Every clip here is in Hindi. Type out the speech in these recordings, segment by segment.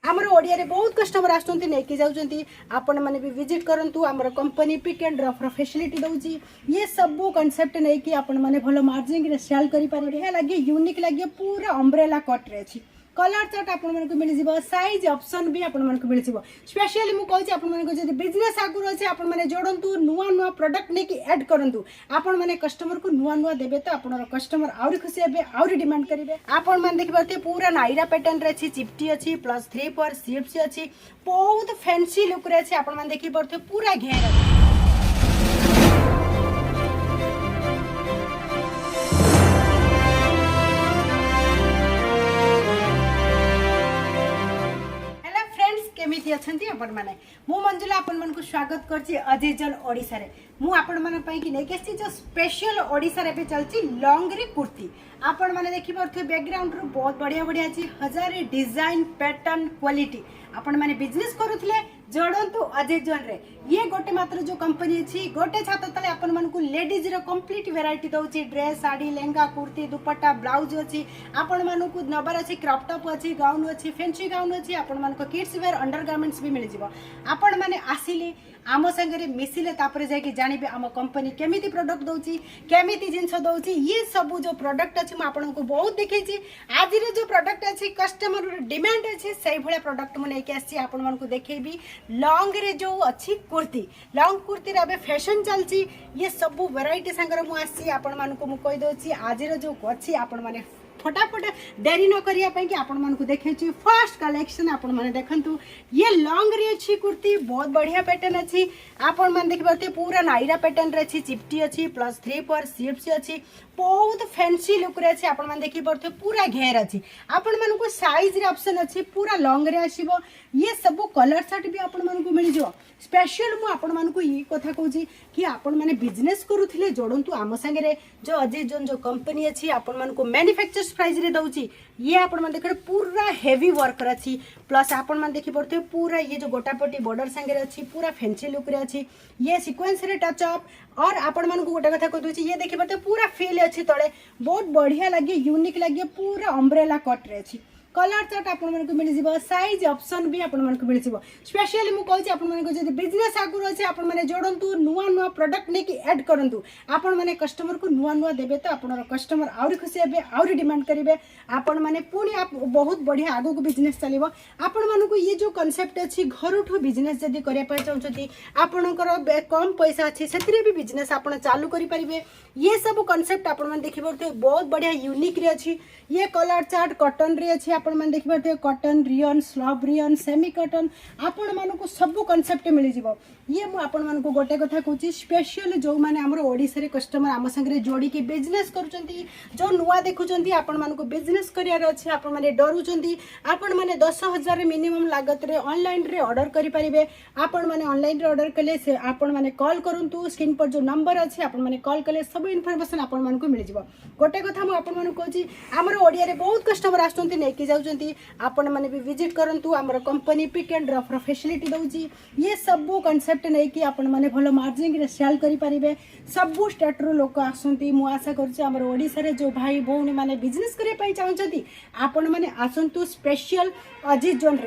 आमर ओडिया रे बहुत कस्टमर आसुंती नेकी जाउचंती आपण माने भी विजिट करंतु आमर कंपनी पिक एंड ड्रॉप रो फैसिलिटी दउची ये सब कांसेप्ट नेकी आपण माने भलो मार्जिन रे सेल करि पारे हे लागे यूनिक लागे पूरा अम्ब्रेला कट रे अछि कलर चार्ट आपण मन को मिल जिवो साइज ऑप्शन भी आपण मन को मिल जिवो स्पेशली मु कहछि आपण मन को जदी बिजनेस आगु अछि आपण माने जोडंतु नुवा नुवा प्रोडक्ट नेकी ऐड करंतु आपण माने कस्टमर को नुवा नुवा देबे तो आपण कस्टमर आउरी खुशी हेबे आउरी डिमांड करिवे आपण मन देखिबते पूरा नायरा पैटर्न रे अछि चिपटी अछि प्लस 3 पर सीएफसी अछि बहुत फैंसी लुक रे अछि आपण मन देखिबते पूरा घेर अछि केमिति अछंती आपण माने मु मंजुला आपण मन को स्वागत करछि अजीजन ओडिसा रे मु आपण मन पई कि नेके छि जो स्पेशल ओडिसा रे पे चलछि लॉन्ग रे कुर्ती आपण माने देखि परथे बैकग्राउंड रो बहुत बढ़िया बढ़िया छि हजार डिजाइन पैटर्न क्वालिटी आपण माने बिजनेस करूथले जोड़ंतु अजीजन रे ये गोटे मात्र जो कंपनी अछि गोटे छात तले आपण मन को लेडीज रो कंप्लीट वैरायटी दउछि ड्रेस साड़ी लहंगा कुर्ती दुपट्टा ब्लाउज अछि आपण मन को नबर अछि क्रॉप टॉप अछि गाउन अछि फैंसी गाउन अछि आपण मन को किड्स वेयर अंडरगारमेंट्स भी मिल जिवो आपण माने आसिले आम संगे मिसिले तापर जाय कि जानिबे आम कंपनी केमिति प्रोडक्ट दउछि केमिति जिंस दउछि ये सब जो प्रोडक्ट अछि म आपण को बहुत देखै छी आज रे जो प्रोडक्ट अछि कस्टमर डिमांड अछि सही भले प्रोडक्ट म नै के आसी आपण मन को देखैबी लॉन्ग रे जो अच्छी कुर्ती लॉन्ग कुर्ती रे फैशन चलची ये सब वैरायटी संगर मु आसी आपण मान को मु कहि दोची आज रे जो अच्छी आपण माने फटाफट देरी न करिया पई कि आपण मान को देखै छी फर्स्ट कलेक्शन आपण माने देखंतु ये लॉन्ग रे अच्छी कुर्ती बहुत बढ़िया पैटर्न अछि आपण मान देखबते पूरा नायरा पैटर्न रे अछि चिपटी अछि प्लस 3 पर सीएफसी अछि बहुत फैंसी लुक रे अछि आपण मान देखि परथे पूरा घेर अछि आपण मान को साइज रे ऑप्शन अछि पूरा लॉन्ग रे आसीबो ये सब कलर चार्ट भी आपण मान को मिल जो स्पेशल मु आपण मान को ये कथा कहू छी कि आपण माने बिजनेस करूथिले जोडंतु आम संगे रे जो अजीजन जो कंपनी अछि आपण मान को मैन्युफैक्चरर्स प्राइस रे दउची ये आपण मान देखरे पूरा हेवी वर्क अछि प्लस आपण मान देखि परथे पूरा ये जो गोटापट्टी बॉर्डर संगे रे अछि पूरा फैंसी लुक रे अछि ये सीक्वेंस रे टच अप और आपण मान को गोटा कथा कह दोची ये देखि परथे पूरा फील अछि तळे बहुत बढ़िया लागे यूनिक लागे पूरा अम्ब्रेला कट रे अछि कलर चार्ट आपण मन को मिल जिवो साइज ऑप्शन भी आपण मन को मिल जिवो स्पेशली मु कहछि आपण मन को जदी बिजनेस आगु अछि आपण माने जोडंतु नुवा नुवा प्रोडक्ट नेकी ऐड करंतु आपण माने कस्टमर को नुवा नुवा देबे तो आपण कस्टमर आउरी खुशी हेबे आउरी डिमांड करिवे आपण माने पुणी आप बहुत बढ़िया आगु को बिजनेस चलिवो आपण मन को ये जो कांसेप्ट अछि घरठो बिजनेस जदी करिया पय चाहउछथि आपणकर कम पैसा अछि सेतिरे भी बिजनेस आपण चालू करि परिवे ये सब कांसेप्ट आपण मन देखिबो बहुत बढ़िया यूनिक रे अछि ये कलर चार्ट कॉटन रे अछि आपण मन देखिबते cotton rayon slub rayon semi cotton आपण मन को सब कांसेप्ट मिल जिवो ये मु आपण मन को गोटे कथा कहूची स्पेशल जो माने हमर ओडिसा रे कस्टमर आम संगे जोड़ी के बिजनेस करूचंती जो नुवा देखुचंती आपण मन को बिजनेस करियार अछि आपण माने डरुचंती आपण माने 10,000 मिनिमम लागत रे ऑनलाइन रे ऑर्डर करि परिबे आपण माने ऑनलाइन रे ऑर्डर कले से आपण माने कॉल करंतु स्क्रीन पर जो नंबर अछि आपण माने कॉल कले सब इन्फॉर्मेशन आपण मन को मिल जिवो गोटे कथा मु आपण मन कहूची हमर ओडिया रे बहुत कस्टमर आसुचंती नेकी जाउचंती आपण माने भी विजिट करंतु हमर कंपनी पिक एंड ड्रॉप रो फैसिलिटी दउची ये सब कांसेप्ट नै कि आपण माने भलो मार्जिन रे सेल करि परिबे सब स्टेट रो लोक आसुंती मु आशा करछि हमर ओडिसा रे जो भाई भौनी माने बिजनेस करे पई चाहउछथि आपण माने आसंतु स्पेशल अजीजन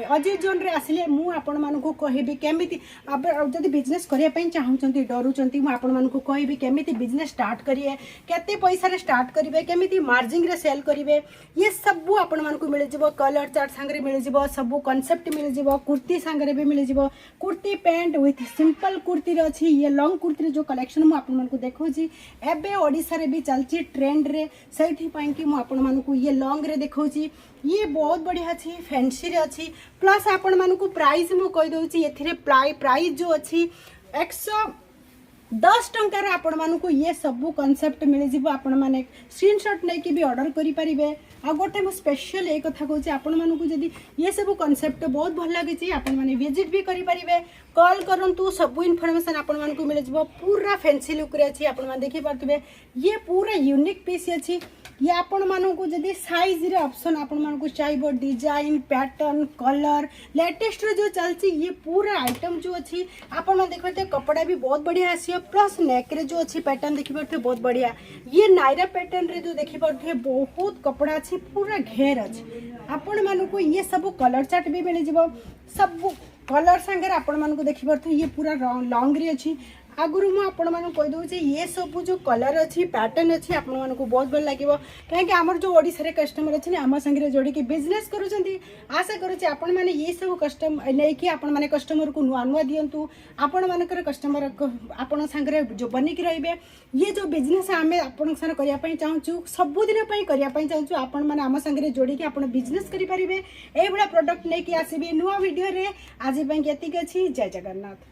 रे आसिले मु आपण मान को कहिबी केमिति जदी बिजनेस करे पई चाहउछथि डरुछथि मु आपण मान को कहिबी केमिति बिजनेस स्टार्ट करिए केते पैसा रे स्टार्ट करिवे केमिति मार्जिन रे सेल करिवे ये सब आपण मान को मिल जिवो कलर चार्ट संगे मिल जिवो सब कांसेप्ट मिल जिवो कुर्ती संगे भी मिल जिवो kurti pant with simple kurti रे अछि ये लॉन्ग कुर्ती रे जो कलेक्शन मु आपण मान को देखौछि एबे ओडिसा रे भी चलछि ट्रेंड रे सैथि पई कि मु आपण मान को ये लॉन्ग रे देखौछि ये बहुत बढ़िया अछि फैंसी रे अछि प्लस आपण मान को प्राइस मु कहि दोछि एथिरे प्राइस जो अछि 110 टंकार आपण मान को ये सब कांसेप्ट मिल जिवो आपण माने स्क्रीनशॉट नै कि भी ऑर्डर करि परिबे आ गोटे मु स्पेशल एक कथा कहूँ आपण मानक जदि ये सब कांसेप्ट बहुत भल लगी आपण माने विजिट भी करि परिबे कॉल करंतु सब इनफॉरमेशन आपण मानक मिल जिवो पूरा फैंसी लुक रे अछि आपण मान देखि पारथिबे ये पूरा यूनिक पीस अछि ये आपण मानक जदि साइज रे ऑप्शन आपण मानक चाहिबो डिजाइन पैटर्न कलर लेटेस्ट रे जो चलछि ये पूरा आइटम जो अछि आपण मान देखते कपड़ा भी बहुत बढ़िया आसियो प्लस नेक रे जो अच्छी पैटर्न देखी पारे बहुत बढ़िया। ये नायरा पैटर्न रे जो देखी पारे बहुत कपड़ा अच्छी पूरा घेर अच्छी आपण मानक ये सब कलर चार्ट भी मिल जाव सब कलर सांगे आपण मानक देखी पारे ये पूरा लॉन्ग रे अच्छी आगुरी मुझे आपण मानक कही दूसरी ये सब जो कलर अच्छी पैटर्न अच्छी आपण मानक बहुत भल लगे कहीं आमर जो ओडिशा रे कस्टमर अच्छे आम सागर जोड़ी बिजनेस करुँच आशा करुँचे आपण मैंने ये सब कस्टम नहीं आपण मैंने कस्टमर को नुआ नुआ दिंतु आपण मानकर कस्टमर आपण सागर जो बनिक रे ये जो बिजनेस आम आपण साथ करने चाहूँ सबुदिन करने चाहूँ आपण मैंने आम सागर जोड़ी आप बिजनेस करेंगे ये प्रोडक्ट लेकिन आसबे नुआ वीडियो रे आज ये अच्छी जय जगन्नाथ।